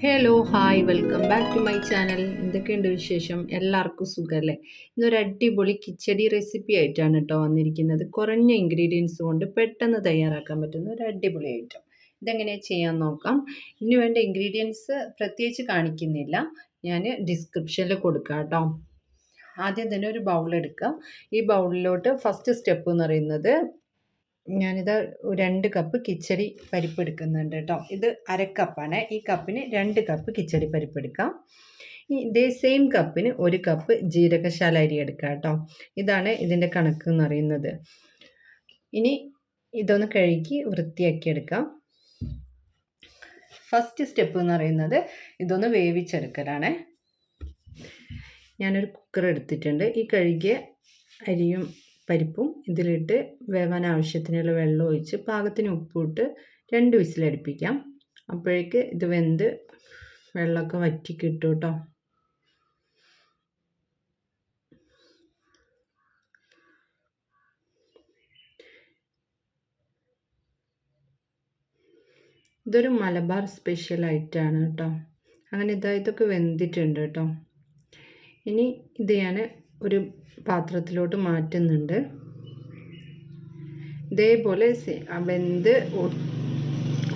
Hello hi welcome back to my channel. എന്തൊക്കെയുണ്ട് വിശേഷം? എല്ലാവർക്കും സുഖമല്ലേ? ഇന്നൊരു അടിപൊളി കിച്ചടി റെസിപ്പി ആയിട്ടാണ് കേട്ടോ വന്നിരിക്കുന്നത്. കുറഞ്ഞ ഇൻഗ്രീഡിയൻസ് കൊണ്ട് പെട്ടെന്ന് തയ്യാറാക്കാൻ പറ്റുന്ന ഒരു അടിപൊളി ഐറ്റം. ഇതെങ്ങനെയാണ് ചെയ്യാൻ നോക്കാം. ഇതിന് വേണ്ട ഇൻഗ്രീഡിയൻസ് പ്രത്യേകിച്ച് കാണിക്കുന്നില്ല, ഞാൻ ഡിസ്ക്രിപ്ഷനിൽ കൊടുക്കാം കേട്ടോ. ആദ്യം തന്നെ ഒരു ബൗൾ എടുക്കുക. ഈ ബൗളിലോട്ട് ഫസ്റ്റ് സ്റ്റെപ്പ് എന്ന് പറയുന്നത്, ഞാനിത് 2 കപ്പ് കിച്ചടി പരിപ്പ് എടുക്കുന്നുണ്ട് കേട്ടോ. ഇത് അരക്കപ്പാണ്. ഈ കപ്പിന് 2 കപ്പ് കിച്ചടി പരിപ്പ് എടുക്കാം. ഇതേ സെയിം കപ്പിന് 1 കപ്പ് ജീരകശാല അരി എടുക്കാം കേട്ടോ. ഇതാണ് ഇതിൻ്റെ കണക്ക് എന്ന് പറയുന്നത്. ഇനി ഇതൊന്ന് കഴുകി വൃത്തിയാക്കി എടുക്കാം. ഫസ്റ്റ് സ്റ്റെപ്പ് എന്ന് പറയുന്നത് ഇതൊന്ന് വേവിച്ചെടുക്കലാണ്. ഞാനൊരു കുക്കർ എടുത്തിട്ടുണ്ട്. ഈ കഴുകിയ അരിയും പരിപ്പും ഇതിലിട്ട് വേവാൻ ആവശ്യത്തിനുള്ള വെള്ളം ഒഴിച്ച് പാകത്തിന് ഉപ്പിട്ട് 2 വിസിലടുപ്പിക്കാം. അപ്പോഴേക്ക് ഇത് വെന്ത് വെള്ളമൊക്കെ വറ്റി കിട്ടും കേട്ടോ. ഇതൊരു മലബാർ സ്പെഷ്യൽ ഐറ്റമാണ് കേട്ടോ. അങ്ങനെ ഇതൊക്കെ വെന്തിട്ടുണ്ട് കേട്ടോ. ഇനി ഇത് ഞാൻ ഒരു പാത്രത്തിലോട്ട് മാറ്റുന്നുണ്ട്. ഇതേപോലെ വെന്ത്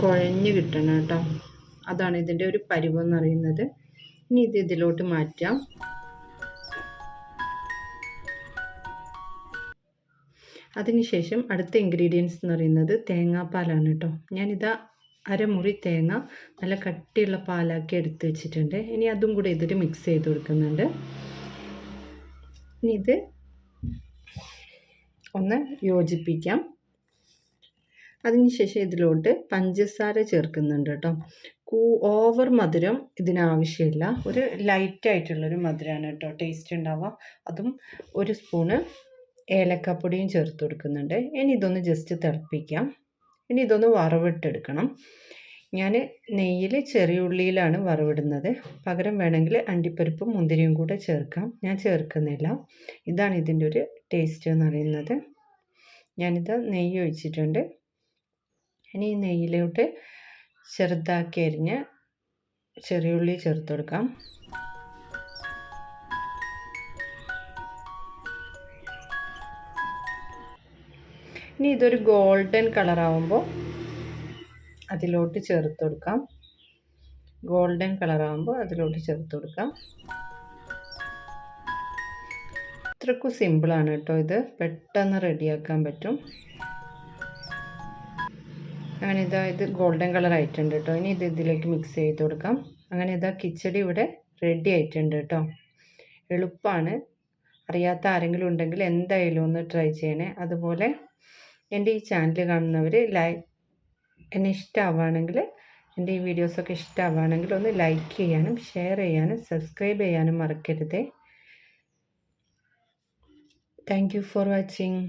കുഴഞ്ഞ് കിട്ടണം കേട്ടോ. അതാണ് ഇതിൻ്റെ ഒരു പരുവം എന്ന് പറയുന്നത്. ഇനി ഇത് ഇതിലോട്ട് മാറ്റാം. അതിനുശേഷം അടുത്ത ഇൻഗ്രീഡിയൻസ് എന്ന് പറയുന്നത് തേങ്ങാപ്പാലാണ് കേട്ടോ. ഞാനിതാ അരമുറി തേങ്ങ നല്ല കട്ടിയുള്ള പാലാക്കി എടുത്ത് വെച്ചിട്ടുണ്ട്. ഇനി അതും കൂടെ ഇതിൽ മിക്സ് ചെയ്ത് കൊടുക്കുന്നുണ്ട്. ഇനി ഇത് ഒന്ന് യോജിപ്പിക്കാം. അതിനുശേഷം ഇതിലോട്ട് പഞ്ചസാര ചേർക്കുന്നുണ്ട് കേട്ടോ. ഓവർ മധുരം ഇതിനാവശ്യമില്ല. ഒരു ലൈറ്റായിട്ടുള്ളൊരു മധുരമാണ് കേട്ടോ ടേസ്റ്റ് ഉണ്ടാവുക. അതും 1 സ്പൂണ് ഏലക്കപ്പൊടിയും ചേർത്ത് കൊടുക്കുന്നുണ്ട്. ഇനി ഇതൊന്ന് ജസ്റ്റ് തിളപ്പിക്കാം. ഇനി ഇതൊന്ന് വറവിട്ടെടുക്കണം. ഞാൻ നെയ്യിൽ ചെറിയ ഉള്ളിയിലാണ് വറവിടുന്നത്. പകരം വേണമെങ്കിൽ അണ്ടിപ്പരിപ്പും മുന്തിരിയും കൂടെ ചേർക്കാം. ഞാൻ ചേർക്കുന്നില്ല. ഇതാണ് ഇതിൻ്റെ ഒരു ടേസ്റ്റ് എന്ന് പറയുന്നത്. ഞാനിത് നെയ്യ് ഒഴിച്ചിട്ടുണ്ട്. ഇനി ഈ നെയ്യിലോട്ട് ചെറുതാക്കി അരിഞ്ഞ് ചെറിയ ഉള്ളി ചേർത്ത് കൊടുക്കാം. ഇനി ഇതൊരു ഗോൾഡൻ കളറാവുമ്പോൾ അതിലോട്ട് ചേർത്ത് കൊടുക്കാം. ഇത്രക്കും സിമ്പിളാണ് കേട്ടോ. ഇത് പെട്ടെന്ന് റെഡിയാക്കാൻ പറ്റും. അങ്ങനെ ഇത് ഗോൾഡൻ കളർ ആയിട്ടുണ്ട് കേട്ടോ. ഇനി ഇത് ഇതിലേക്ക് മിക്സ് ചെയ്ത് കൊടുക്കാം. അങ്ങനെ കിച്ചടി ഇവിടെ റെഡി ആയിട്ടുണ്ട് കേട്ടോ. എളുപ്പമാണ്. അറിയാത്ത ആരെങ്കിലും ഉണ്ടെങ്കിൽ എന്തായാലും ഒന്ന് ട്രൈ ചെയ്യണേ. അതുപോലെ എൻ്റെ ഈ ചാനൽ കാണുന്നവർ എന്നെ ഇഷ്ടമാവുകയാണെങ്കിൽ, എൻ്റെ ഈ വീഡിയോസൊക്കെ ഇഷ്ടമാവുകയാണെങ്കിൽ ഒന്ന് ലൈക്ക് ചെയ്യാനും ഷെയർ ചെയ്യാനും സബ്സ്ക്രൈബ് ചെയ്യാനും മറക്കരുതേ. Thank you for watching.